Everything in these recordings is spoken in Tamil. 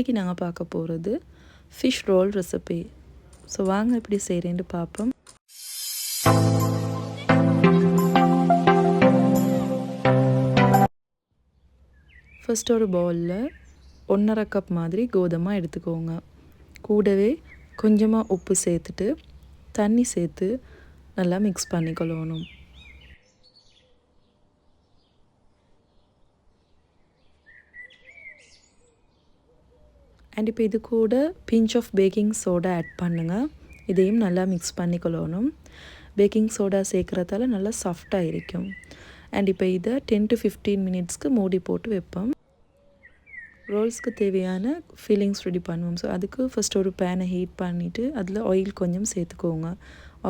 இன்றைக்கி நாங்கள் பார்க்க போகிறது ஃபிஷ் ரோல் ரெசிபி. ஸோ வாங்க எப்படி செய்கிறேன்னு பார்ப்போம். ஃபஸ்ட் ஒரு பவுலில் 1.5 கப் மாதிரி கோதுமை எடுத்துக்கோங்க. கூடவே கொஞ்சமாக உப்பு சேர்த்துட்டு தண்ணி சேர்த்து நல்லா மிக்ஸ் பண்ணிக்கொள்ளணும். அண்ட் இப்போ இது கூட pinch of baking soda add பண்ணுங்கள். இதையும் நல்லா மிக்ஸ் பண்ணிக்கொள்ளணும். பேக்கிங் சோடா சேர்க்குறதால நல்லா சாஃப்டாக இருக்கும். அண்ட் இப்போ இதை 10 to 15 மினிட்ஸ்க்கு மூடி போட்டு வைப்போம். ரோல்ஸ்க்கு தேவையான ஃபில்லிங்ஸ் ரெடி பண்ணுவோம். ஸோ அதுக்கு ஃபஸ்ட் ஒரு பேனை ஹீட் பண்ணிவிட்டு அதில் ஆயில் கொஞ்சம் சேர்த்துக்கோங்க.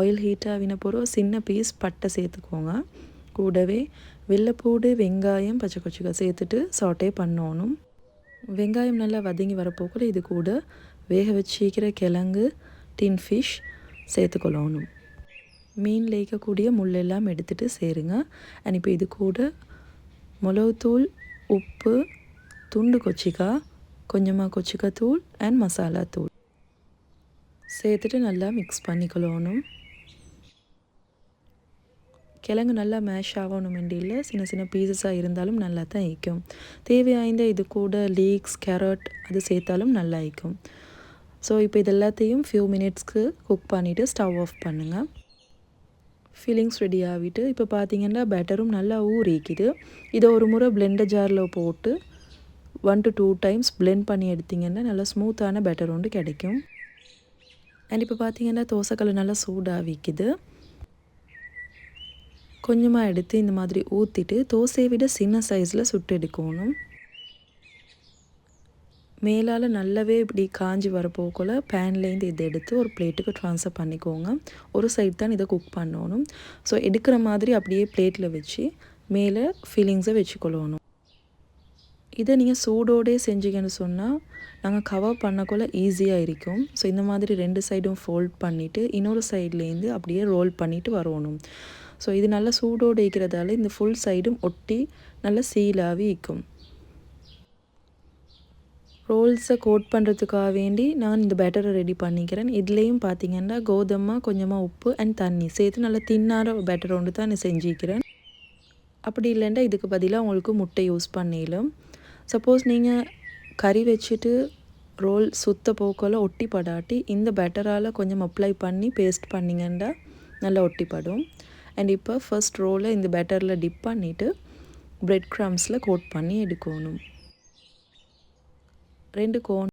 ஆயில் ஹீட் ஆகின பிறகு சின்ன பீஸ் பட்டை சேர்த்துக்கோங்க. கூடவே வெள்ளைப்பூடு, வெங்காயம், பச்சை கொச்சிக்காய் சேர்த்துட்டு சாட்டே பண்ணணும். வெங்காயம் நல்லா வதங்கி வரப்போக்குள்ள இது கூட வேக வச்சிக்கிற கிழங்கு, டின் ஃபிஷ் சேர்த்துக்கொள்ளணும். மீனில் இருக்கக்கூடிய முள்ளெல்லாம் எடுத்துகிட்டு சேருங்க. அண்ட் இப்போ இது கூட மிளகுத்தூள், உப்பு, துண்டு கொச்சிக்காய், கொஞ்சமாக கொச்சிக்காய் தூள் அண்ட் மசாலா தூள் சேர்த்துட்டு நல்லா மிக்ஸ் பண்ணிக்கொள்ளணும். கிழங்கு நல்லா மேஷ் ஆகணும் வேண்டியில் சின்ன சின்ன பீசஸாக இருந்தாலும் நல்லா தான் இருக்கும். தேவையாய்ந்த இது கூட லீக்ஸ், கேரட் அது சேர்த்தாலும் நல்லா இருக்கும். ஸோ இப்போ இது எல்லாத்தையும் ஃபியூ மினிட்ஸ்க்கு குக் பண்ணிவிட்டு ஸ்டவ் ஆஃப் பண்ணுங்கள். ஃபில்லிங்ஸ் ரெடி ஆகிட்டு இப்போ பார்த்தீங்கன்னா பேட்டரும் நல்லா ஊறிக்குது. இதை ஒரு முறை பிளெண்டர் ஜாரில் போட்டு 1 to 2 டைம்ஸ் பிளெண்ட் பண்ணி எடுத்திங்கன்னா நல்லா ஸ்மூத்தான பேட்டர் ஒன்று கிடைக்கும். அண்ட் இப்போ பார்த்தீங்கன்னா தோசைக்கல் நல்லா சூடாகிக்குது. கொஞ்சமாக எடுத்து இந்த மாதிரி ஊற்றிட்டு தோசையை விட சின்ன சைஸில் சுட்டு எடுக்கணும். மேலால் நல்லாவே இப்படி காஞ்சி வரப்போக்குள்ள பேன்லேருந்து இதை எடுத்து ஒரு பிளேட்டுக்கு ட்ரான்ஸ்ஃபர் பண்ணிக்கோங்க. ஒரு சைடு தான் இதை குக் பண்ணணும். ஸோ எடுக்கிற மாதிரி அப்படியே பிளேட்டில் வச்சு மேலே ஃபில்லிங்ஸை வச்சுக்கொள்ளணும். இதை நீங்கள் சூடோடே செஞ்சீங்கன்னு சொன்னால் நாங்கள் கவர் பண்ணக்குள்ள ஈஸியாக இருக்கும். ஸோ இந்த மாதிரி 2 சைடும் ஃபோல்ட் பண்ணிவிட்டு இன்னொரு சைட்லேருந்து அப்படியே ரோல் பண்ணிவிட்டு வரணும். ஸோ இது நல்லா சூடோடு இருக்கிறதால இந்த ஃபுல் சைடும் ஒட்டி நல்லா சீலாகவே இருக்கும். ரோல்ஸை கோட் பண்ணுறதுக்காக வேண்டி நான் இந்த பேட்டரை ரெடி பண்ணிக்கிறேன். இதுலேயும் பார்த்தீங்கன்னா கோதுமை, கொஞ்சமாக உப்பு அண்ட் தண்ணி சேர்த்து நல்லா தின்னார பேட்டர் ஒன்று தான் நான் செஞ்சுக்கிறேன். அப்படி இல்லைன்னா இதுக்கு பதிலாக உங்களுக்கு முட்டை யூஸ் பண்ணிடலாம். சப்போஸ் நீங்கள் கறி வச்சுட்டு ரோல் சுத்த போக்கில் ஒட்டி படாட்டி இந்த பேட்டரால் கொஞ்சம் அப்ளை பண்ணி பேஸ்ட் பண்ணிங்கன்னா நல்லா ஒட்டிப்படும். அண்ட் இப்போ ஃபர்ஸ்ட் ரோலை இந்த பேட்டரில் டிப் பண்ணிவிட்டு பிரெட் க்ரம்ஸில் கோட் பண்ணி எடுக்கணும். 2 கோன்